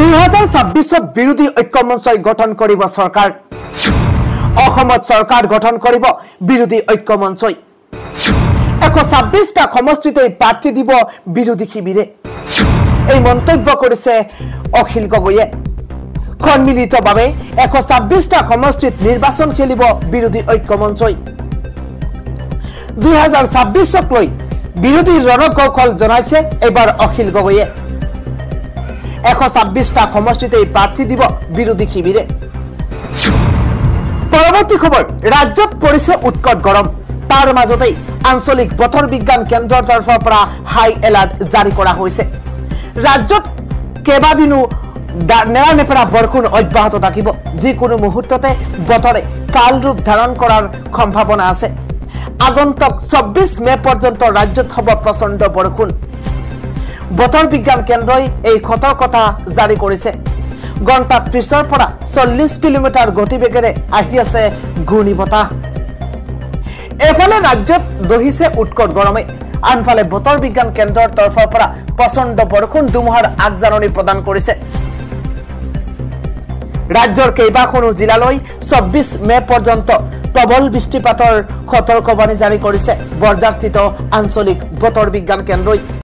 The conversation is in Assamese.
2026 বিৰোধী ঐক্যমঞ্চই গঠন কৰিব সৰকাৰ অসমত সৰকাৰ গঠন কৰিব বিৰোধী ঐক্যমঞ্চই 126টা সমষ্টিতে প্ৰাৰ্থী দিব বিৰোধী শিবিৰে এই মন্তব্য কৰিছে অখিল গগৈয়ে সন্মিলিতভাৱে 126টা সমষ্টিত নিৰ্বাচন খেলিব বিৰোধী ঐক্যমঞ্চই 2026ক লৈ বিৰোধী ৰণকৌশল জনাইছে এবাৰ অখিল গগৈয়ে 126টা সমষ্টিতে প্ৰাৰ্থী দিব বিৰোধী শিবিৰে পৰৱৰ্তী খবৰ ৰাজ্যত পৰিছে উৎকট গৰম তাৰ মাজতে আঞ্চলিক বতৰ বিজ্ঞান কেন্দ্ৰৰ তৰফৰ পৰা হাই এলাৰ্ট জাৰি কৰা হৈছে ৰাজ্যত কেবাদিনো নেৰানেপেৰা বৰষুণ অব্যাহত থাকিব যিকোনো মুহূৰ্ততে বতৰে কাল ৰূপ ধাৰণ কৰাৰ সম্ভাৱনা আছে আগন্তুক 24 মে পৰ্যন্ত ৰাজ্যত হ'ব প্ৰচণ্ড বৰষুণ বতৰ বিজ্ঞান কেন্দ্ৰই এই সতৰ্কতা জাৰি কৰিছে ঘণ্টাত 30ৰ পৰা 40 কিলোমিটাৰ গতিবেগেৰে আহি আছে ঘূৰ্ণীবতাহ এফালে ৰাজ্যত দহিছে উৎকট গৰমে আনফালে বতৰ বিজ্ঞান কেন্দ্ৰৰ তৰফৰ পৰা প্ৰচণ্ড বৰষুণ ধুমুহাৰ আগজাননী প্ৰদান কৰিছে ৰাজ্যৰ কেইবাখনো জিলালৈ 24 মে পৰ্যন্ত প্ৰবল বৃষ্টিপাতৰ সতৰ্কবাণী জাৰি কৰিছে বৰঝাৰস্থিত আঞ্চলিক বতৰ বিজ্ঞান কেন্দ্ৰই